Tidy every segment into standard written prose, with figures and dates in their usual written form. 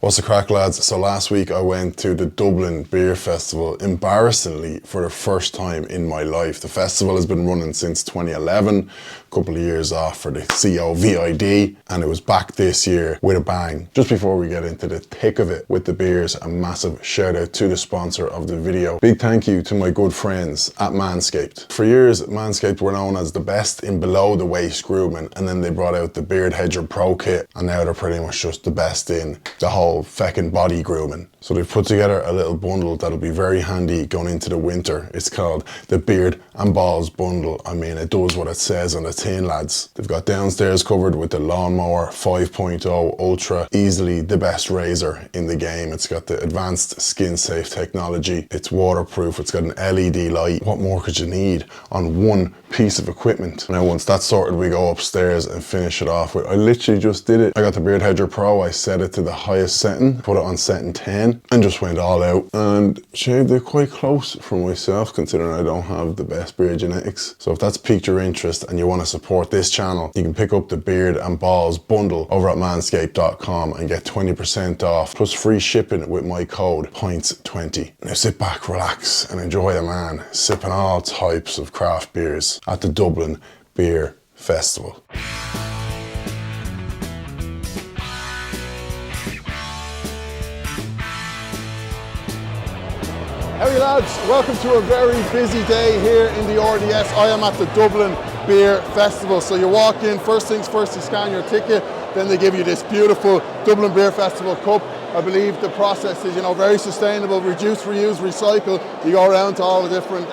What's the crack, lads? So last week I went to the Dublin Beer Festival, embarrassingly for the first time in my life. The festival has been running since 2011, a couple of years off for the COVID, and it was back this year with a bang. Just before we get into the thick of it with the beers, a massive shout out to the sponsor of the video. Big thank you to my good friends at Manscaped. For years, Manscaped were known as the best in below the waist grooming, and then they brought out the Beard Hedger Pro Kit, and now they're pretty much just the best in the whole feckin' body grooming. So they've put together a little bundle that'll be very handy going into the winter. It's called the Beard and Balls Bundle. I mean, it does what it says on the tin, lads. They've got downstairs covered with the Lawnmower 5.0 Ultra, easily the best razor in the game. It's got the advanced skin safe technology. It's waterproof. It's got an LED light. What more could you need on one piece of equipment? Now, once that's sorted, we go upstairs and finish it off with, I literally just did it. I got the Beard Hedger Pro. I set it to the highest setting, put it on setting 10, and just went all out and shaved it quite close for myself, considering I don't have the best beard genetics. So if that's piqued your interest and you want to support this channel, you can pick up the Beard and Balls bundle over at manscaped.com and get 20% off plus free shipping with my code POINTS20. Now sit back, relax, and enjoy a man sipping all types of craft beers at the Dublin Beer Festival. Howdy lads, welcome to a very busy day here in the RDS. I am at the Dublin Beer Festival. So you walk in, first things first, you scan your ticket, then they give you this beautiful Dublin Beer Festival cup. I believe the process is, very sustainable, reduce, reuse, recycle. You go around to all the different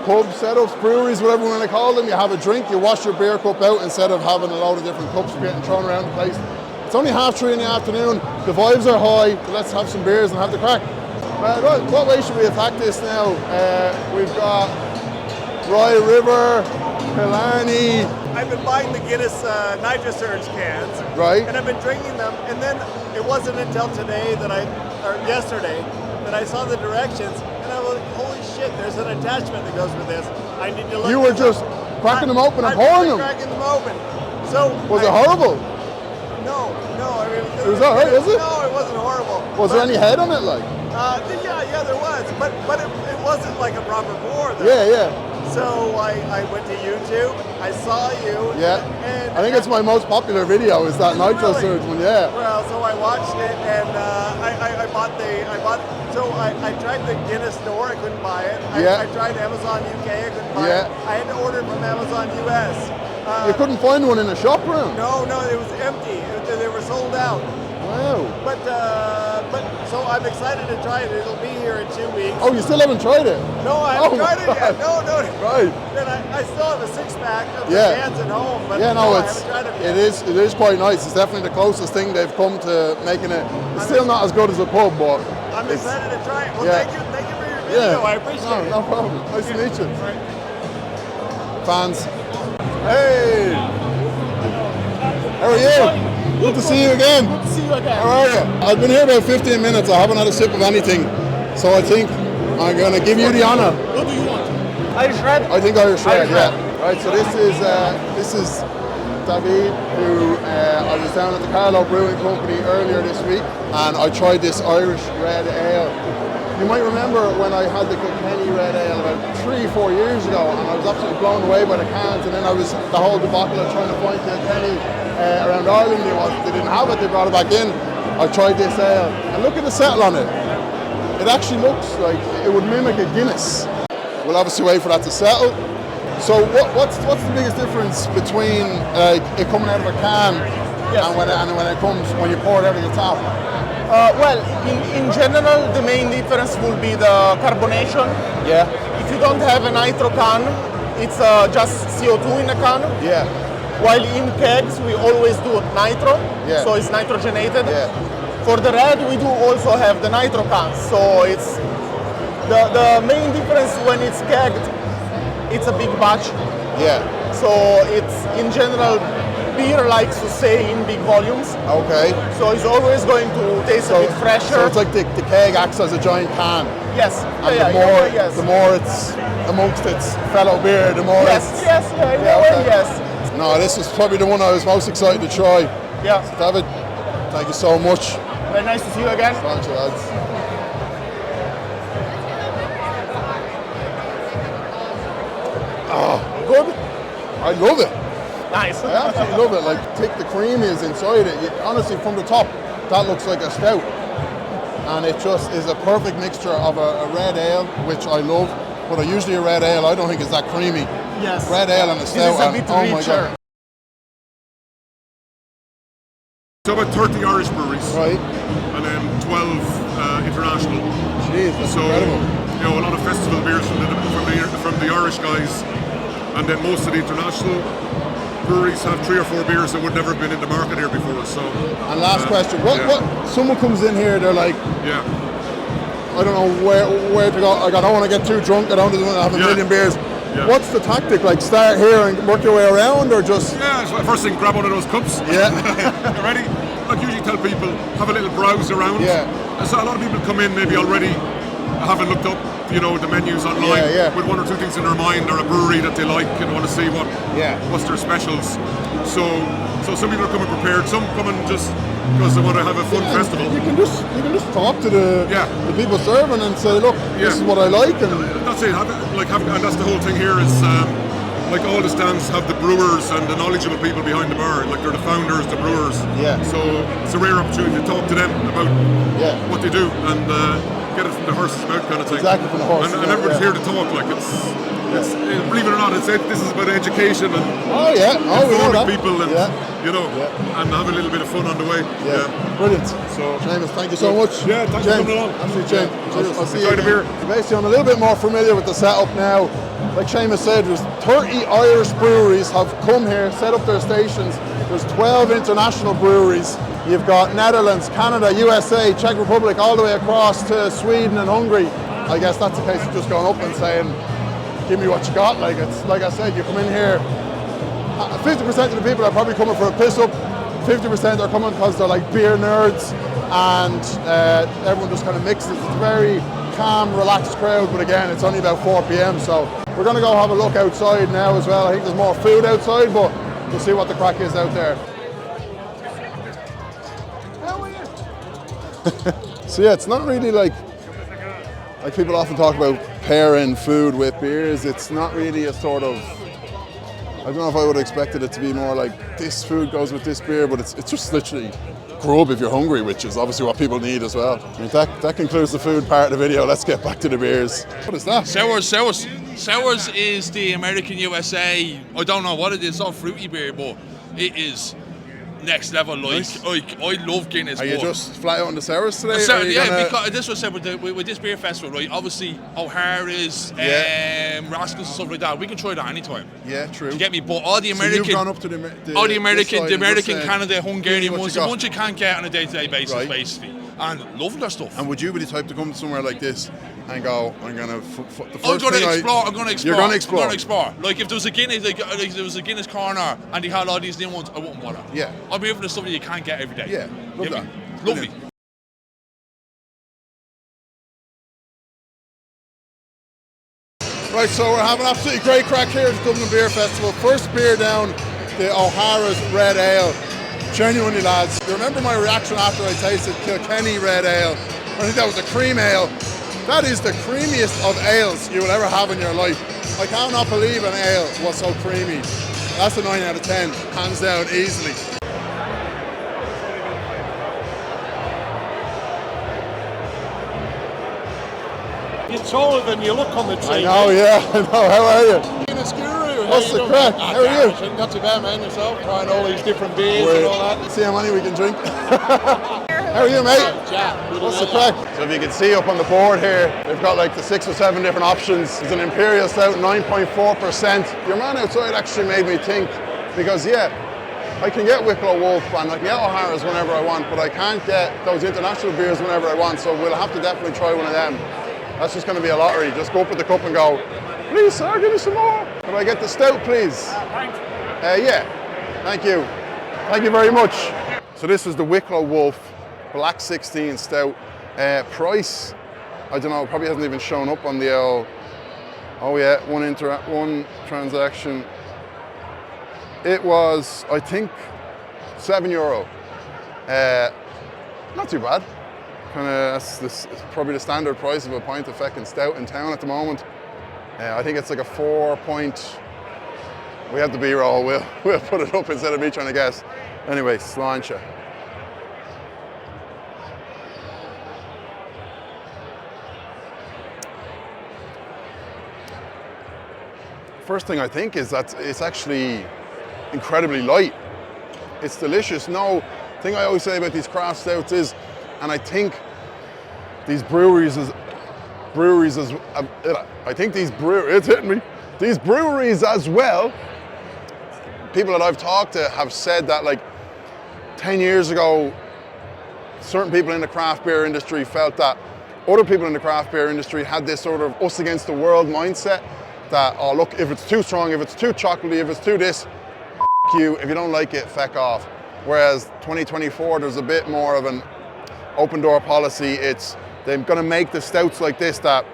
pub setups, breweries, whatever you want to call them. You have a drink, you wash your beer cup out instead of having a load of different cups getting thrown around the place. It's only 3:30 in the afternoon, the vibes are high, so let's have some beers and have the crack. What way should we attack this now? We've got Rye River, Killarney. I've been buying the Guinness Nitro Surge cans. Right. And I've been drinking them. And then it wasn't until today yesterday, that I saw the directions. And I was like, holy shit, there's an attachment that goes with this. I need to look. You were just cracking them open and pouring them? Cracking them open. So was it horrible? No. I mean, it was alright, was it? No, it wasn't horrible. Was there any head on it, like? Yeah, there was, but it wasn't like a proper pour. Though. Yeah. So I went to YouTube, I saw you. Yeah. And I think it's my most popular video is that Nitro Surge one, yeah. Well, so I watched it and I tried the Guinness store, I couldn't buy it. I tried Amazon UK, I couldn't buy it. I had to order it from Amazon US. You couldn't find one in a shop room? No, it was empty. They were sold out. Wow. But so I'm excited to try it. It'll be here in 2 weeks. Oh, you still haven't tried it? No, I haven't tried it yet. No. Right. Then I still have a 6-pack of the cans at home, but I haven't tried it yet. It is quite nice. It's definitely the closest thing they've come to making it. It's still not as good as a pub, but I'm excited to try it. Well, thank you for your video. I appreciate it. No problem. Nice to meet you. Right. Fans. Hey. How are you? Good to see you again. Good to see you again. How are you? I've been here about 15 minutes. I haven't had a sip of anything. So I think I'm going to give you the honour. What do you want? Irish Red? I think Irish Red, yeah. Right, so this is David, who I was down at the Carlow Brewing Company earlier this week, and I tried this Irish Red Ale. You might remember when I had the Kilkenny Red Ale about 3-4 years ago, and I was absolutely blown away by the cans, and then I was the whole debacle of trying to find Kilkenny around Ireland. They didn't have it, they brought it back in. I tried this ale, and look at the settle on it. It actually looks like it would mimic a Guinness. We'll obviously wait for that to settle. So what's the biggest difference between it coming out of a can when you pour it out of the tap? Well, in general, the main difference will be the carbonation. Yeah. If you don't have a nitro can, it's just CO2 in a can. Yeah. While in kegs, we always do nitro, so it's nitrogenated. Yeah. For the red, we do also have the nitro cans, so it's the main difference when it's kegged, it's a big batch. Yeah. So it's, in general, beer likes to stay in big volumes. Okay. So it's always going to taste a bit fresher. So it's like the keg acts as a giant can. Yes. And the more it's amongst its fellow beer, the more yes. No, this was probably the one I was most excited to try. Yeah. David, thank you so much. Very nice to see you again. Thanks, lads. Oh, good. I love it. Nice. I absolutely love it. Like, take the cream is inside it. Honestly, from the top, that looks like a stout. And it just is a perfect mixture of a red ale, which I love. But usually a red ale, I don't think it's that creamy. Yes. Red ale and a stout. This is a bit oh my richer. God. So about 30 Irish breweries, Right. and then 12 international. Jeez, that's So incredible. you know, a lot of festival beers from the Irish guys, and then most of the international breweries have 3 or 4 beers that would never have been in the market here before. So. And last question, what someone comes in here, they're like, Yeah. I don't know where to go. Like, I don't want to get too drunk. I don't want to have a million beers. Yeah. What's the tactic? Like, start here and work your way around, or just? Yeah. So first thing, grab one of those cups. Yeah. You ready? Like usually tell people, have a little browse around. Yeah. And so a lot of people come in maybe already having looked up, you know, the menus online with 1 or 2 things in their mind, or a brewery that they like and want to see what's their specials. So some people are coming prepared. Some come in just because they want to have a fun festival. You can just talk to the people serving and say, look, this is what I like, and that's it. And that's the whole thing here is. Like all the stands have the brewers and the knowledgeable people behind the bar, like they're the founders, the brewers. Yeah. So it's a rare opportunity to talk to them about what they do and get it from the horse's mouth kind of thing. Exactly, from the horse's and mouth, everybody's here to talk. Like it's believe it or not, this is about education and informing people and you know and have a little bit of fun on the way. Yeah. Brilliant. So Seamus, thank you so much. Yeah, thanks for coming along. Absolutely, James. I'll see you Enjoy the beer. again. Basically, I'm a little bit more familiar with the setup now. Like Seamus said, there's 30 Irish breweries have come here, set up their stations. There's 12 international breweries. You've got Netherlands, Canada, USA, Czech Republic, all the way across to Sweden and Hungary. I guess that's the case of just going up and saying, give me what you got. Like it's like I said, you come in here, 50% of the people are probably coming for a piss up, 50% are coming because they're like beer nerds, and everyone just kind of mixes. It's a very calm, relaxed crowd, but again, it's only about 4 p.m, so we're going to go have a look outside now as well. I think there's more food outside, but we'll see what the crack is out there. How are you? So yeah, it's not really like people often talk about pairing food with beers. It's not really a sort of, I don't know if I would have expected it to be more like this food goes with this beer, but it's just literally grub if you're hungry, which is obviously what people need as well. I mean, that concludes the food part of the video. Let's get back to the beers. What is that? Sours is the American USA. I don't know what it is. It's not fruity beer, but it is next level. Nice. I love Guinness. Are you just flat out on the sours today? Because this was said with this beer festival, right? Obviously, O'Hara's, Rascals and stuff like that. We can try that anytime. Yeah, true. You get me? But all the American, so you've gone up to the American, Canada, Hungarian what ones, you the got. ones you can't get on a day-to-day basis, Right. basically. And loving their stuff. And would you be the type to come to somewhere like this and go, I'm going to I'm going to explore. You're going to explore. I'm going to explore. Like if there was a Guinness, like if there was a Guinness corner and they had all these new ones, I wouldn't bother. Yeah. I'll be here for the stuff that you can't get every day. Yeah, love Get that. me? Brilliant. Lovely. Right, so we're having absolutely great crack here at the Dublin Beer Festival. First beer down, the O'Hara's Red Ale. Genuinely, lads, you remember my reaction after I tasted Kilkenny Red Ale? I think that was a cream ale. That is the creamiest of ales you will ever have in your life. I cannot believe an ale was so creamy. That's a 9 out of 10, hands down, easily. You're taller than you look on the tree. I know, yeah, I know. How are you? What's the crack? How are you? Not too bad, man. Yourself? Trying all these different beers and all that. See how many we can drink. How are you, mate? What's the crack? So if you can see up on the board here, we've got like the 6 or 7 different options. There's an Imperial Stout, 9.4%. Your man outside actually made me think, because I can get Wicklow Wolf and I can get O'Hara's whenever I want, but I can't get those international beers whenever I want, so we'll have to definitely try one of them. That's just going to be a lottery. Just go up with the cup and go, please sir, give me some more. Can I get the stout, please? Yeah, thank you. Thank you very much. So this is the Wicklow Wolf Black 16 Stout. Price, I don't know, probably hasn't even shown up on the oh yeah, one transaction. It was, I think, €7. Not too bad. That's probably the standard price of a pint of fucking stout in town at the moment. I think it's like a 4 point. We have the B-roll. We'll put it up instead of me trying to guess. Anyway, sláinte. First thing I think is that it's actually incredibly light. It's delicious. No, thing I always say about these craft stouts is, and I think these breweries as well, people that I've talked to have said that like 10 years ago, certain people in the craft beer industry felt that other people in the craft beer industry had this sort of us against the world mindset that, oh look, if it's too strong, if it's too chocolatey, if it's too this, you, if you don't like it, feck off. Whereas 2024, there's a bit more of an open door policy. They're gonna make the stouts like this that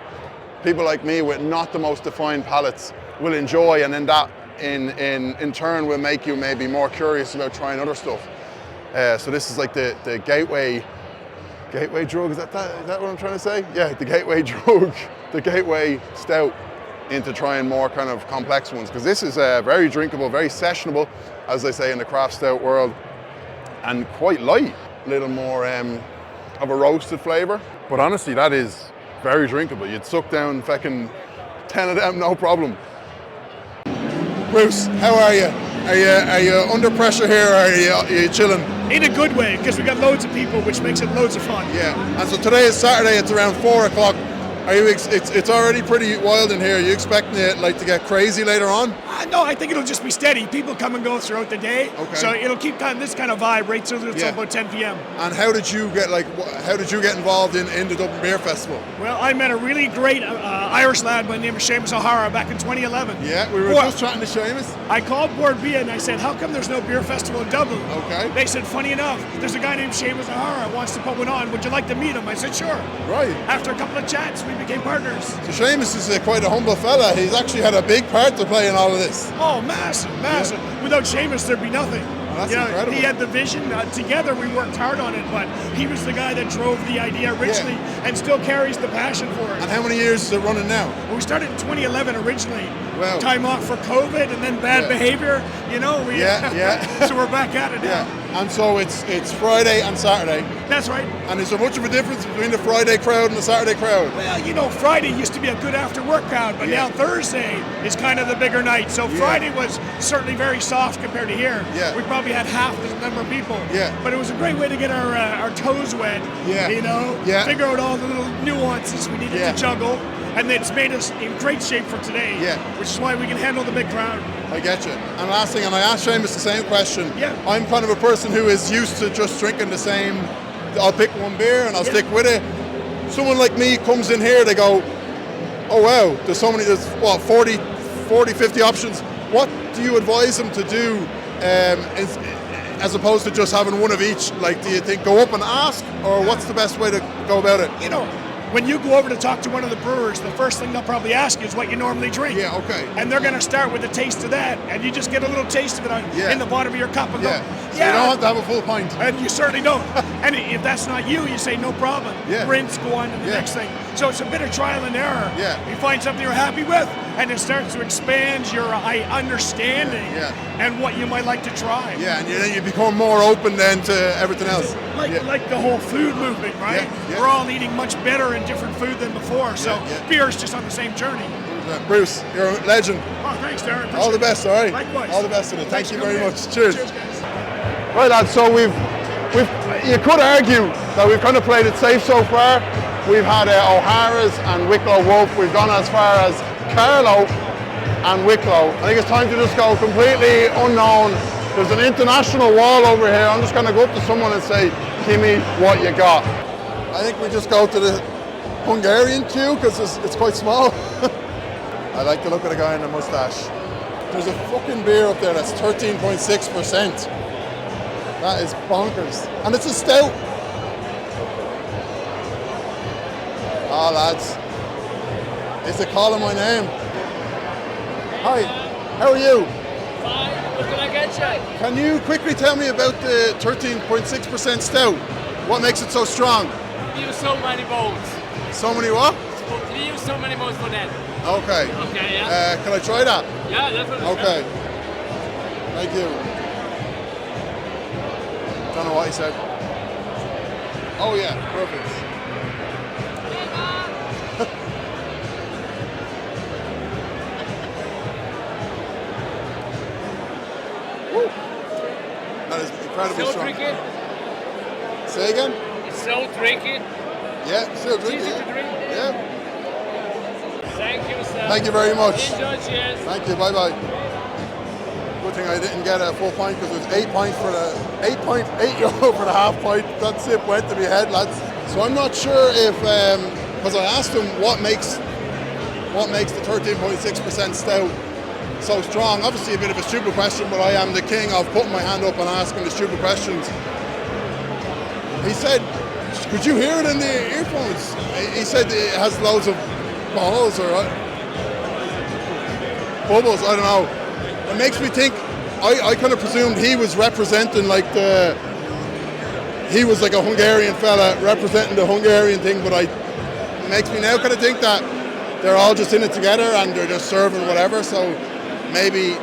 people like me with not the most defined palates will enjoy, and then that in turn will make you maybe more curious about trying other stuff. So this is like the gateway drug, is that what I'm trying to say? Yeah, the gateway drug, the gateway stout into trying more kind of complex ones, because this is very drinkable, very sessionable, as they say in the craft stout world, and quite light, a little more of a roasted flavour. But honestly, that is very drinkable. You'd suck down fucking 10 of them, no problem. Bruce, how are you? Are you under pressure here, or are you chilling? In a good way, because we got loads of people, which makes it loads of fun. Yeah, and so today is Saturday, it's around 4 o'clock. Are you? It's already pretty wild in here. Are you expecting it like to get crazy later on? No, I think it'll just be steady. People come and go throughout the day, so it'll keep this kind of vibe right till about 10 p.m. And how did you get involved in the Dublin Beer Festival? Well, I met a really great Irish lad by the name of Seamus O'Hara back in 2011. Yeah, we were just chatting to Seamus. I called Board B and I said, how come there's no beer festival in Dublin? Okay. They said, funny enough, there's a guy named Seamus O'Hara who wants to put one on. Would you like to meet him? I said, sure. Right. After a couple of chats, we became partners. So Seamus is quite a humble fella. He's actually had a big part to play in all of this. Oh, massive. Yeah. Without Seamus, there'd be nothing. Well, that's incredible. He had the vision. Together, we worked hard on it, but he was the guy that drove the idea originally and still carries the passion for it. And how many years is it running now? Well, we started in 2011 originally. Wow. Time off for COVID and then bad behavior. So we're back at it now. Yeah. And so it's Friday and Saturday. That's right. And is there much of a difference between the Friday crowd and the Saturday crowd? Well, Friday used to be a good after-work crowd, but now Thursday is kind of the bigger night. So Friday was certainly very soft compared to here. Yeah. We probably had half the number of people. Yeah. But it was a great way to get our toes wet. Yeah. Figure out all the little nuances we needed to juggle. And it's made us in great shape for today, which is why we can handle the big crowd. I get you. And last thing, and I asked Seamus the same question. Yeah. I'm kind of a person who is used to just drinking the same, I'll pick one beer and I'll stick with it. Someone like me comes in here, they go, oh wow, there's 40, 50 options. What do you advise them to do as opposed to just having one of each? Like, do you think go up and ask, or what's the best way to go about it? When you go over to talk to one of the brewers, the first thing they'll probably ask you is what you normally drink. Yeah, okay. And they're going to start with a taste of that, and you just get a little taste of it in the bottom of your cup and go, So you don't have to have a full pint. And you certainly don't. And if that's not you say no problem. Yeah. Rinse, go on to the next thing. So it's a bit of trial and error. Yeah. You find something you're happy with, and it starts to expand your understanding and what you might like to try. Yeah, and then you become more open then to everything else. Like the whole food movement, right? Yeah. We're all eating much better and different food than before, so beer's just on the same journey. Bruce, you're a legend. Oh, thanks, Darren. All the best, all right? Likewise. All the best in it. Thank you very much. Cheers. Cheers, guys. Right, lads, so you could argue that we've kind of played it safe so far. We've had O'Hara's and Wicklow Wolf. We've gone as far as Carlow and Wicklow. I think it's time to just go completely unknown. There's an international wall over here. I'm just going to go up to someone and say, give me what you got. I think we just go to the Hungarian queue because it's quite small. I like the look of the guy in the mustache. There's a fucking beer up there that's 13.6%. That is bonkers. And it's a stout. Ah, lads. It's a call of my name. Hi, how are you? Fine, what can I get you? Can you quickly tell me about the 13.6% stout? What makes it so strong? We use so many modes. So many what? We use so many modes for that. Okay. Okay, yeah. Can I try that? Yeah, definitely. Okay. Thank you. Don't know what he said. Oh yeah, perfect. Woo. That is incredibly So strong. tricky. Say again? It's so tricky. Yeah, still It's drinking. easy to drink. Yeah. Thank you, sir. Thank you very much. Enjoy, cheers. Thank you. Bye bye. Good thing I didn't get a full pint because it was €8 for the €8 for the half pint. That sip went to my head, lads. So I'm not sure if because I asked him what makes the 13.6% stout so strong. Obviously a bit of a stupid question, but I am the king of putting my hand up and asking the stupid questions. He said, could you hear it in the earphones? He said it has loads of balls or bubbles, I don't know. It makes me think, I kind of presumed he was representing like he was like a Hungarian fella representing the Hungarian thing, but it makes me now kind of think that they're all just in it together and they're just serving whatever, so maybe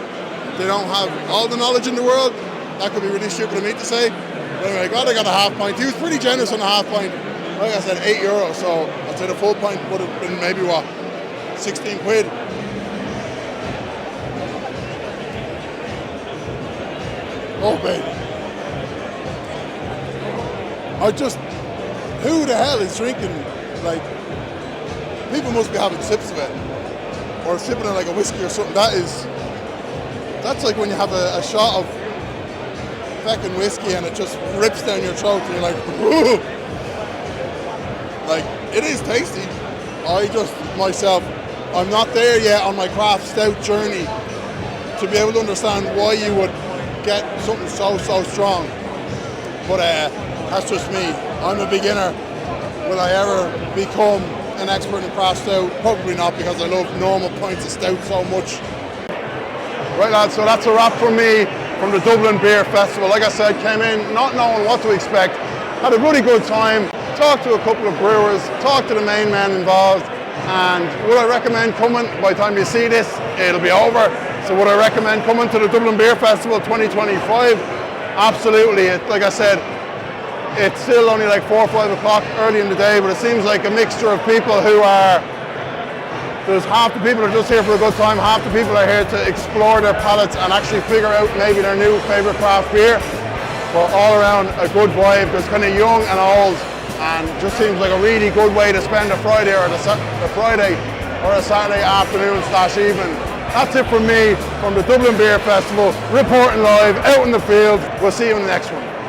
they don't have all the knowledge in the world. That could be really stupid of me to say. But anyway, glad I got a half pint. He was pretty generous on the half pint. Like I said, €8, so I'd say the full pint would have been maybe what, 16 quid. Oh baby. Who the hell is drinking, like, people must be having sips of it. Or sipping it like a whiskey or something. That's like when you have a shot of feckin' whiskey and it just rips down your throat and you're like, whoa. Like, it is tasty. I'm not there yet on my craft stout journey to be able to understand why you would get something so strong. But that's just me. I'm a beginner. Will I ever become an expert in craft stout? Probably not, because I love normal pints of stout so much. Right lads, so that's a wrap from me from the Dublin Beer Festival. Like I said, came in not knowing what to expect. Had a really good time. Talked to a couple of brewers, talked to the main men involved, and would I recommend coming? By the time you see this, it'll be over. So would I recommend coming to the Dublin Beer Festival 2025? Absolutely. Like I said, it's still only like 4 or 5 o'clock early in the day, but it seems like a mixture of people who are, there's half the people are just here for a good time, half the people are here to explore their palates and actually figure out maybe their new favourite craft beer. But all around a good vibe. There's kind of young and old, and just seems like a really good way to spend a Friday or a Saturday afternoon / evening. That's it from me from the Dublin Beer Festival, reporting live out in the field. We'll see you in the next one.